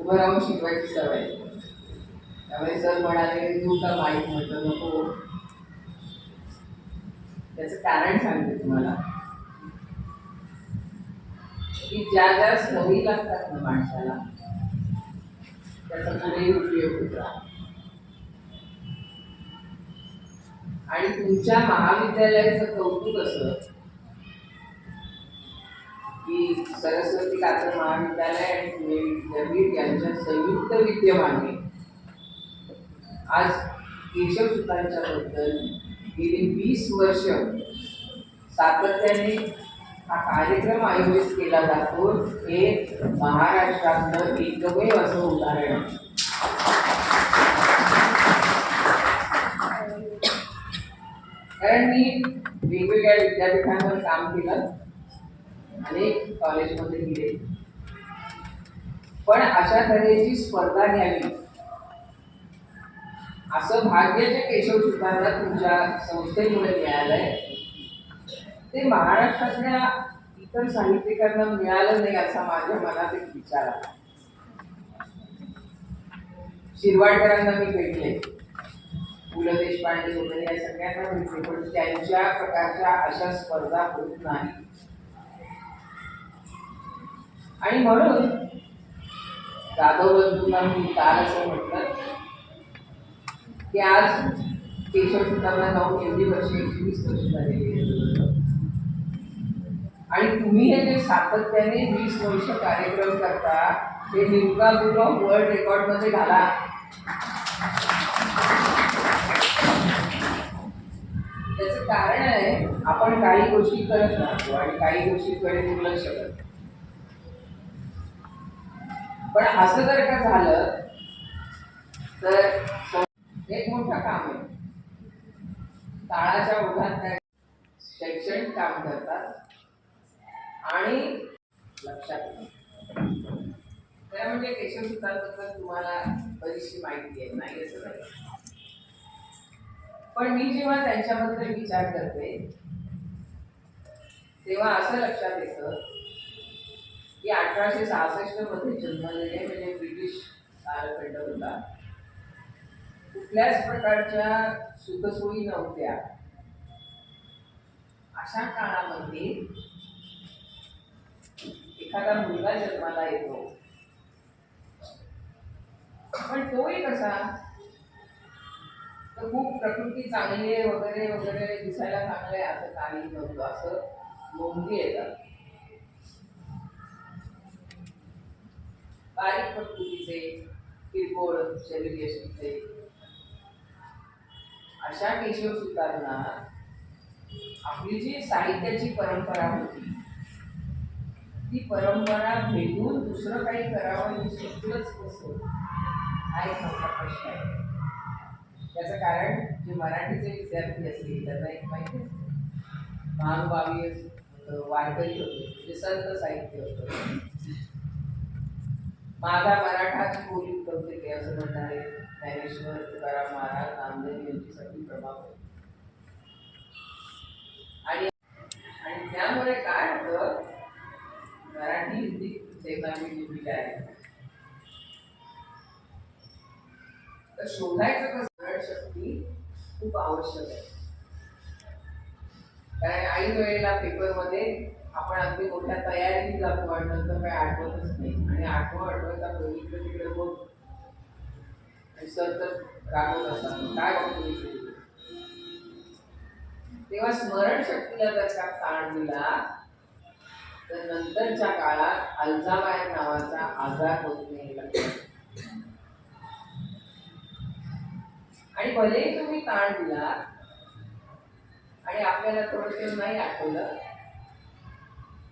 उभं राहून शिकवायची सवय. त्यामुळे सर म्हणाले तू का माहीत म्हटलं नको. त्याचं कारण सांगते तुम्हाला की ज्या ज्या सवयी लागतात ना माणसाला त्याचा पुढे उपयोग होता. आणि तुमच्या महाविद्यालयाचं कौतुक असं की सरस्वती कातर महाविद्यालय आणि पुणे विद्यापीठ यांच्या संयुक्त विद्यमाने आज केशवसुतांच्या बद्दल गेली 20 वर्ष सातत्याने हा कार्यक्रम आयोजित केला जातो. हे महाराष्ट्रातलं एकमेव असं उदाहरण आहे. कारण मी वेगवेगळ्या विद्यापीठांवर काम केलं, अनेक कॉलेजमध्ये गेले, पण अशा तऱ्हेची स्पर्धा घ्यावी असं भाग्य जे केशवसुतांना तुमच्या संस्थेमुळे मिळालंय ते महाराष्ट्रातल्या इतर साहित्यिकांना मिळालं नाही असा माझ्या मनात एक विचार आला. शिरवाडकरांना मी भेटले, पु ल देशपांडे वगैरे या सगळ्यांना भेटले, पण त्यांच्या प्रकारच्या अशा स्पर्धा होत नाही. आणि म्हणून जाधव बंधूंना मी काल असं म्हटलं की आज केशवसुतांना जाऊन एवढी वर्ष 21 वर्ष झालेली आणि तुम्ही हे जे सातत्याने 20 वर्ष कार्यक्रम करता ते लिम्का बुक ऑफ वर्ल्ड रेकॉर्डमध्ये घाला. त्याचं कारण आहे आपण काही गोष्टी करत राहतो आणि काही गोष्टींकडे दुर्लक्ष करतो. पण असं जर का झालं तर एक मोठं काम आहे. काळाच्या ओघात त्या शैक्षणिक काम करतात आणि लक्षात त्या म्हणजे केशवसुतांबद्दल तुम्हाला बरीचशी माहिती आहे, नाही असं नाही. पण मी जेव्हा त्यांच्याबद्दल विचार करते तेव्हा असं लक्षात येतं की 1866 मध्ये जन्मलेले म्हणजे ब्रिटिश कालखंड होता. कुठल्याच प्रकारच्या सुखसोयी नव्हत्या. अशा काळामध्ये एखादा मुलगा जन्माला येतो, पण तोही कसा तर खूप प्रकृती चांगली आहे वगैरे वगैरे, दिसायला चांगलं आहे असं काही नव्हतं, असं नोंदी येतात. बारीक प्रकृतीचे, किरकोळ शरीरयष्टीचे अशा केशवसुतांना आपली जी साहित्याची परंपरा होती ती परंपरा भेदून दुसरं काही करावं हे शिकलंच कसं हा एक मोठा प्रश्न आहे. त्याचं कारण जे मराठीचे विद्यार्थी असतील त्यांना एक माहिती असते, महानुभावी वारकरी होते, म्हणजे संत साहित्य होतं. माझा मराठाची बोली कौतिके असं म्हणणारे ज्ञानेश्वर, तुकाराम महाराज, नामदेव यांच्यासाठी प्रभाव आहे. आणि त्यामुळे काय होतं, मराठी हिंदी देवनागरी लिपी आहे तर शोधायचं कसं शक्ती खूप आवश्यक आहे. कारण ऐन वेळेला पेपरमध्ये आपण अगदी मोठ्या तयारीने जातो आणि नंतर काही आठवतच नाही, आणि आठवायचा इकडे तिकडे बोल आणि सर तर रागवत असतात काय बघतो. तेव्हा स्मरणशक्तीला जर का ताण दिला तर नंतरच्या काळात अल्झायमर नावाचा आजार होत नाही. आणि भलेही तुम्ही ताण दिला आणि आपल्याला थोडंसं नाही आठवलं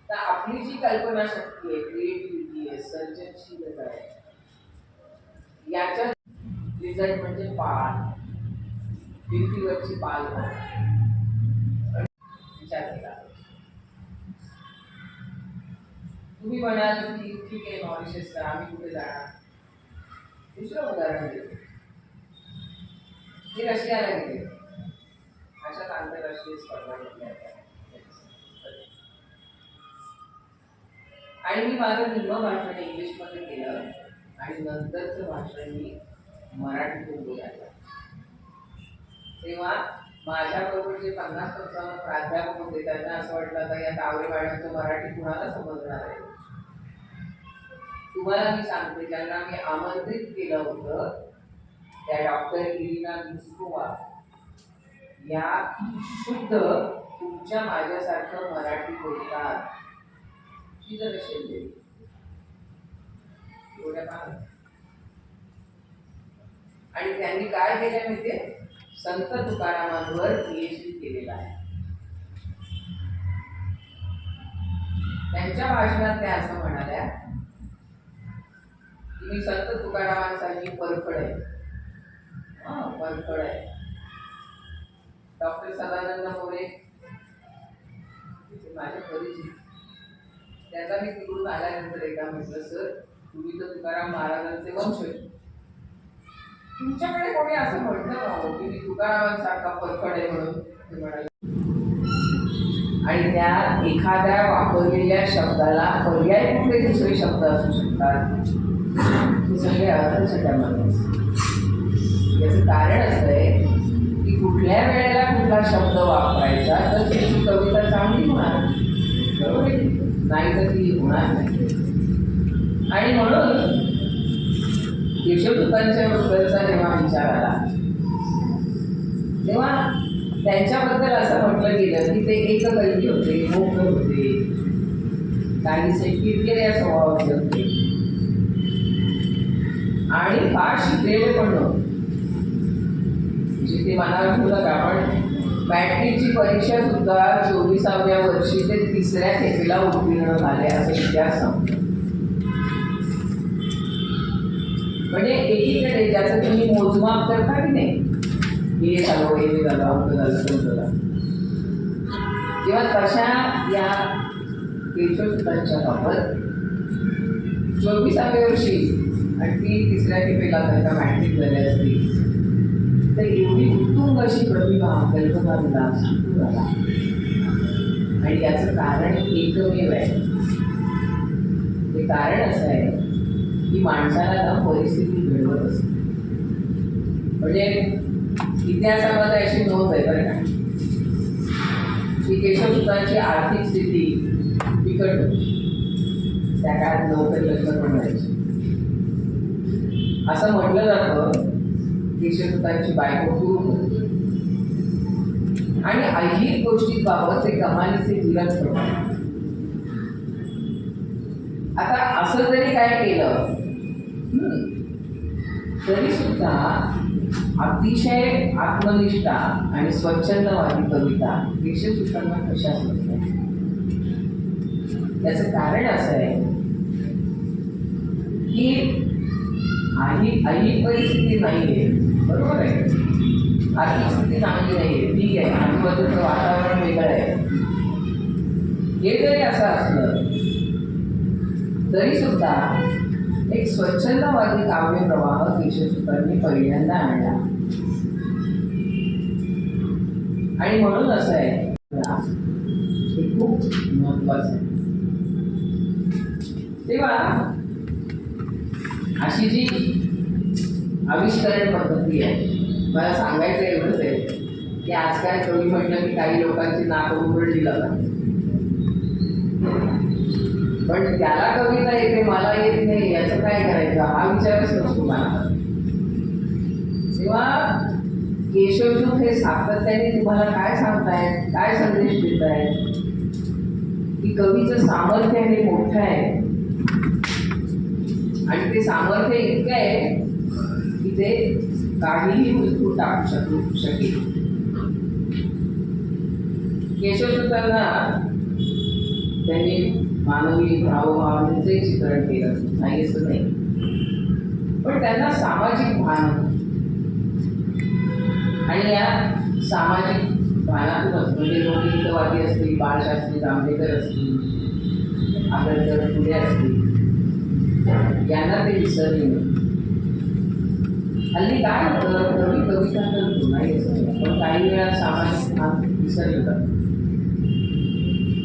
तर आपली जी कल्पना शक्ती आहे, क्रिएटिव्हिटी आहे, सर्जनशीलता आहे, याच्या रिझल्ट म्हणजे पाल, भिंतीवरची पाल विचार केला. तुम्ही म्हणाल की ठीक आहे मॉरिशस करा, आम्ही कुठे जाणार. दुसरं उदाहरण देतो, मी रशियाला गेले, अशाच आंतरराष्ट्रीय स्पर्धा घेतल्या आणि मी माझं निम्म भाषण इंग्लिशमध्ये केलं आणि नंतरचं भाषण मी मराठीतून बोलायला. तेव्हा माझ्याबरोबर जे 50-55 प्राध्यापक होते त्यांना असं वाटलं आता या तावरे मॅडमचं मराठी कुणाला समजणार आहे. तुम्हाला मी सांगते, ज्यांना मी आमंत्रित केलं होतं त्या डॉक्टर इरिना मिस्कोवा या शुद्ध तुमच्या माझ्यासारखं मराठी बोलतात. ती जर शेंदे एवढ्या पाहत आणि त्यांनी काय केलं माहितीये, संत तुकारामांवर PhD केलेला आहे. त्यांच्या भाषणात त्या असं म्हणाल्या की मी संत तुकारामांसाठी परखड आहे. परखड आहे. डॉक्टर सदानंद मोरे माझ्या परिचित, त्याचा मी तिकडून आल्यानंतर एकदा म्हटलं, सर तुम्ही तर तुकाराम महाराजांचे वंशज, तुमच्याकडे कोणी असं म्हटलं का की मी तुकारामांसारखा परखड आहे म्हणून? ते म्हणाले. आणि त्या एखाद्या वापरलेल्या शब्दाला पर्याय कुठले दुसरे शब्द असू शकतात, हे सगळे अर्थच त्यामध्ये. याचं कारण असं आहे की कुठल्या वेळेला कुठला शब्द वापरायचा तर त्याची कविता चांगली होणार, बरोबर आहे, नाही तर ती होणार नाही. आणि म्हणून केशवदूतांच्या बद्दलचा जेव्हा विचार आला तेव्हा त्यांच्याबद्दल असं म्हटलं गेलं की ते एककल्पी होते, मोठ होते, काहीसे किरकिऱ्या स्वभावाचे होते आणि फार शिकलेले पण नव्हते. जिथे मनावर ठेवलं का, पण मॅट्रिकची परीक्षा सुद्धा 24व्या वर्षी ते 3ऱ्या खेपेला उत्तीर्ण झाले असं इतिहास सांगतो. म्हणजे एकीकडे ज्याचं तुम्ही मोजमाप करता की नाही, हे झालं, हे झालं, अंक झालं, तंत्र झालं, तेव्हा तशा या केशवदूतांच्या बाबत 24व्या वर्षी आणि ती 3ऱ्या खेपेला त्यांना मॅट्रिक झाली असती तर एवढी उत्तुंग अशी प्रतिभा कल्पना विलास झाला. आणि याचं कारण एकमेव आहे. ते कारण असं आहे की माणसाला ना परिस्थिती घडवत असते. म्हणजे इतिहासामध्ये अशी नोंद आहे बरं का की केशवदूतांची आर्थिक स्थिती बिकट होती. त्या काळात लवकर लग्न पण व्हायचे. असं म्हटलं जातं केशवदूतांची बायको सुरू होती आणि ऐहिक गोष्टींबाबत ते कमालीचे विरत होते. आता असं जरी काय केलं तरी सुद्धा अतिशय आत्मनिष्ठा आणि स्वच्छंदवादी कविता केशवदूतांना कशाच नसतात. त्याचं कारण असं आहे की ऐहिक परिस्थिती नाहीये, बरोबर आहे, आर्थिक स्थिती चांगली नाहीये, ठीक आहे, आजूबाजूचं वातावरण वेगळं आहे. हे जरी असं असलं तरी सुद्धा एक स्वच्छंदवादी काव्यप्रवाह केशवदूतांनी पहिल्यांदा आणला. आणि म्हणून असं आहे हे खूप महत्वाचं आहे. तेव्हा अशी जी आविष्करण पद्धती आहे, मला सांगायचं एवढंच आहे की आजकाल कवी म्हटलं की काही लोकांची नाक उघडली जातात, पण त्याला कविता येते मला येत नाही याचं काय करायचं हा विचारच नसतो मला. तेव्हा केशवदूत हे सातत्याने तुम्हाला काय सांगतायत, काय संदेश देत आहेत की कवीचं सामर्थ्य हे मोठं आहे आणि ते सामर्थ्य इतकं आहे की ते काहीही वस्तू टाकू शकेल. केशवदूतांना त्यांनी मानवी भावभावनेचे चित्रण केलं नाही असं नाही, पण त्यांना सामाजिक भान होतं. आणि या सामाजिक भानातूनच म्हणजे लोकहितवादी असतील, बाळशास्त्री जांभेकर असतील, आगरकर फुले असतील, यांना ते विसरले नाही. हल्ली काय होतं, कवी कविता करतो नाही असं, पण काही वेळा सामाजिक भान विसरलं जातं.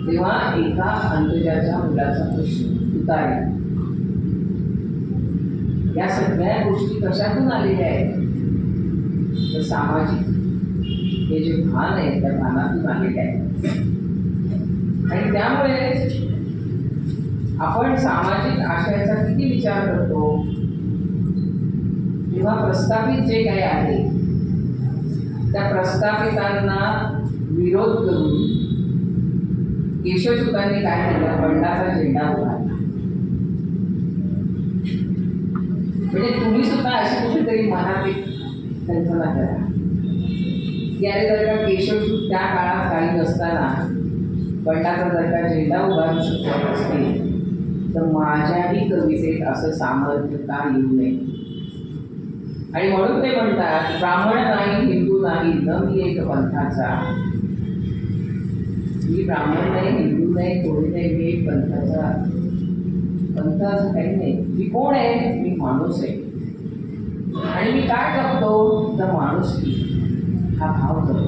तेव्हा एका अंतजाच्या मुलाचा प्रश्न उतारला या सगळ्या गोष्टी कशातून आलेल्या आहेत? तर सामाजिक हे जे भान आहे त्या भानातून आलेले आहे. आणि त्यामुळे आपण सामाजिक आशयाचा किती विचार करतो तेव्हा प्रस्थापित जे काही आहे त्या प्रस्थापितांना विरोध करून केशवसुतांनी काय केलं? बंडाचा झेंडा उभारला. म्हणजे तुम्ही सुद्धा अशी कुठेतरी मनात एक कल्पना करा की अरे जर का केशवसूत त्या काळात काही नसताना बंडाचा जर का झेंडा उभारू शकत असतील तर माझ्याही कवितेत असं सामर्थ्य का येऊ नये? आणि म्हणून ते म्हणतात, ब्राह्मण नाही, हिंदू नाही, न मी एक पंथाचा. मी ब्राह्मण नाही, हिंदू नाही, कोणी नाही, मी एक पंथाचा. पंथ असं काही नाही. मी कोण आहे? मी माणूस आहे. आणि मी काय जपतो? तर माणूस हा भाव जपतो.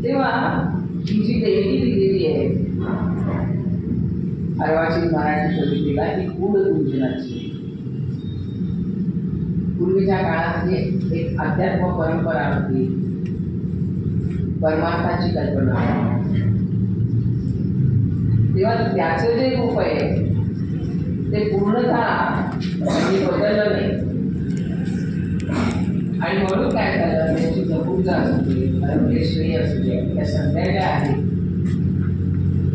तेव्हा ही जी देणगी दिलेली आहे अर्वाचीन मराठी कवितेला, ही गूढ गुंजनाची. पूर्वीच्या काळात एक अध्यात्म परंपरा होती, परमार्थाची कल्पना. तेव्हा त्याचं जे रूप आहे ते पूर्णतः बदललं नाही. आणि म्हणून काय झालं, त्याची जपूजा असू दे, धर्मलेश्वरी असू दे, त्या संध्या ज्या आहेत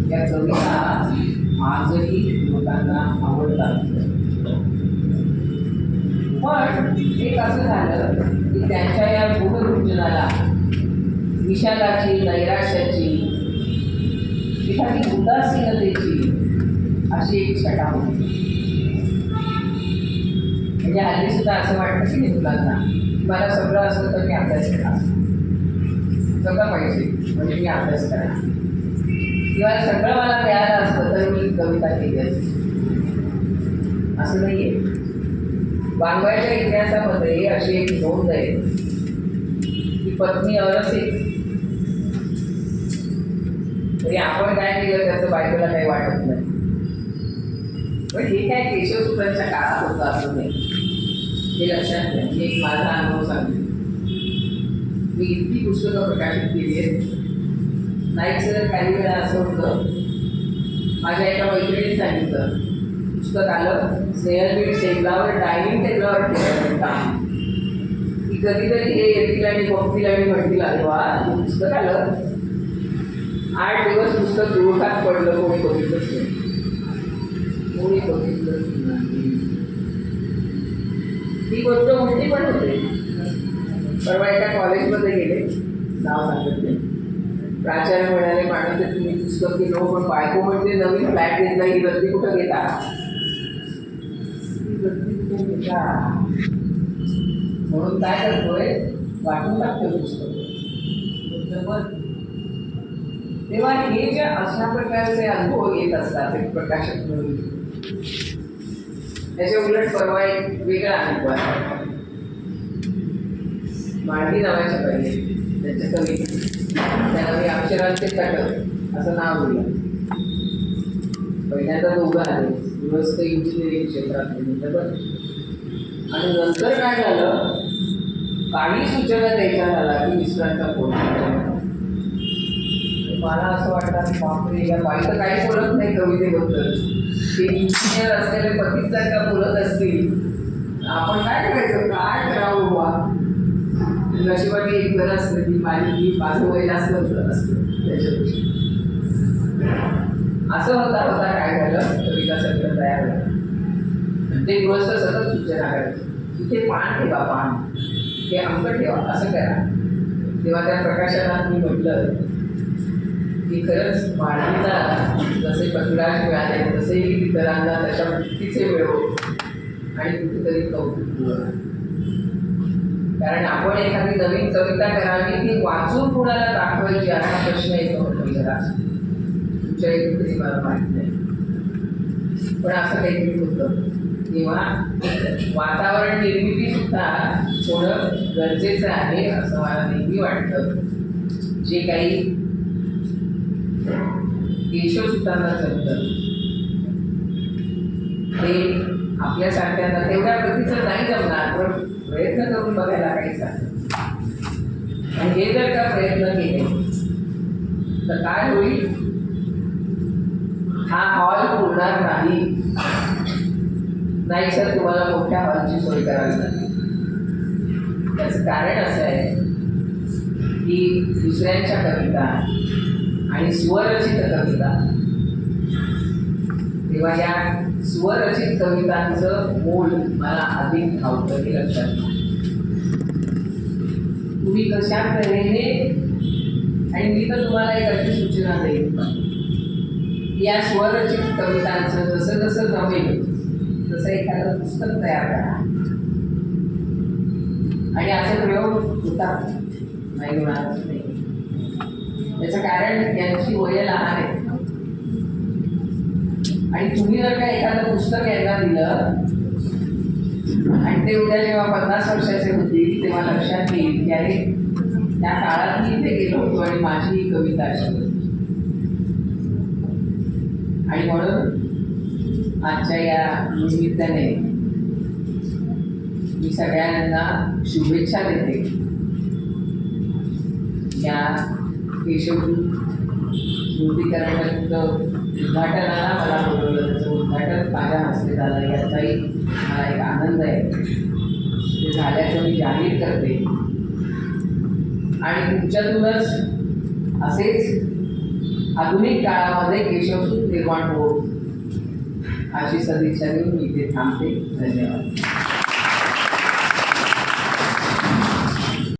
त्या कविता आजही लोकांना आवडतात. पण एक असं झालं की त्यांच्या या गुणगुंजनाला विषादाची, नैराश्याची, एखादी उदासीनतेची अशी एक छटा होती. म्हणजे हल्ली सुद्धा असं वाटतं की नाही मुलांना, मला सगळं असतं तर मी अभ्यास करा, सगळं पाहिजे म्हणजे मी अभ्यास करा, किंवा सगळं मला मिळालं असतं तर मी कविता केली असते. असं नाही आहे. बांगवायच्या इतिहासामध्ये अशी एक नोंद आहे की पत्नी अरसिक, तरी आपण काय केलं त्याचं बायकोला काही वाटत नाही. पण हे काय केशवसुतांच्या काळात होतं असं नाही, हे लक्षात घ्या. मी एक माझा अनुभव सांगतो. मी इतकी पुस्तकं प्रकाशित केली आहेत. नाहीच काही वेळा असं होतं, माझ्या एका मैत्रिणीने सांगितलं पुस्तक आलं, स्नेहलबीड टेबलावर, डायनिंग टेबलावर ठेवलं काम, की कधीतरी हे येतील आणि बघतील आणि म्हणतील अरे वा हे पुस्तक आलं. 8 दिवस पुस्तक दुरुखात पडलं, कोणी बघितलंच नाही, कोणी बघितलंच नाही. ही गोष्ट उलटी पण होते. परवा एका कॉलेजमध्ये गेले, नाव सांगत नाही, प्राचार्य म्हणाले मानवते तुम्ही पुस्तक घेतो, पण बायको म्हणते नवीन फ्लॅट घेतला, ही गर्दी कुठं घेता? म्हणून काय करतोय, वाटून टाकतोय पुस्तक. तेव्हा हे जे अशा प्रकारचे अनुभव येत असतात एक प्रकाशक म्हणून, त्याच्या उलट परवा एक वेगळा अनुभव आहे. मांडी नावाच्या पाहिजे त्याच्या कविता, त्याला मी अक्षरांचे तट असं नाव दिलं. पहिल्यांदा दोघं आले, गृहस्थ इंजिनिअरिंग क्षेत्रात बरोबर. आणि नंतर काय झालं, काही सूचना द्यायच्या झाला की मिस्टरांचा फोन. मला असं वाटतं बापरे, या बाईचं काही बोलत नाही कवितेबद्दल. ते इंजिनियर असलेले पतीच जर का बोलत असतील आपण काय करायचं, काय करावं बाबा. नशिबाने एक घर असतं की माझं वय जास्त असतं त्याच्यापेक्षा. असं होता काय झालं, कविता सगळं तयार झालं. ते गृहस्थ सतत सूचना करायचे, तिथे पान ठेवा, पान हे अंक ठेवा, असं करा. तेव्हा त्या प्रकाशनात मी म्हटलं की खरंच मांडीला जसे पतिराज मिळाले तसेही इतरांना तशा पद्धतीचे मिळो आणि कुठेतरी कौतुक. कारण आपण एखादी नवीन कविता करावी, ती वाचून कुणाला दाखवायची असा प्रश्न येतो जरा. तुमच्या इथे तरी मला माहीत नाही, पण असं काहीतरी होतं. तेव्हा वातावरण निर्मिती सुद्धा थोडं गरजेचं आहे असं मला नेहमी वाटतं. जे काही केशवसुतांना जमतं हे आपल्यासारख्यांना तेवढ्या प्रतीचं नाही जमणार, पण प्रयत्न करून बघायला काहीच हरकत नाही. आणि हे जर का प्रयत्न केले तर काय होईल, हा हॉल पुरणार नाही. नाही सर, तुम्हाला मोठ्या हॉलची सोय करावी लागेल. त्याचं कारण असं आहे की दुसऱ्यांच्या कविता आणि स्वरचित कविता, तेव्हा या स्वरचित कवितांचं मोल मला अधिक भावतं हे लक्षात घ्या. तुम्ही कशा तऱ्हेने, आणि मी तर तुम्हाला एक अशी सूचना देईन, या स्वरचित कवितांचं जसं जसं जमेल तसं एखादं पुस्तक तयार करा. आणि असे प्रयोग होतात, नाही होणारच नाही. त्याचं कारण यांची वय लहान आहे, आणि तुम्ही जर का एखादं पुस्तक यांना दिलं आणि ते उद्या जेव्हा 50 वर्षाचे होतील तेव्हा लक्षात येईल की अरे त्या काळात मी इथे गेलो होतो आणि माझी ही कविता अशी होती. आणि म्हणून आजच्या या निमित्ताने मी सगळ्यांना शुभेच्छा देते. या केशवदूत स्मृतिकरणाचं उद्घाटनाला मला बोलवलं, त्याचं उद्घाटन माझ्या हस्ते झालं, याचाही मला एक आनंद आहे. ते झाल्याचं मी जाहीर करते. आणि तुमच्यातूनच असेच आधुनिक काळामध्ये केशवदूत निर्माण हो अशी सदिच्छा देऊन मी इथे थांबते. धन्यवाद.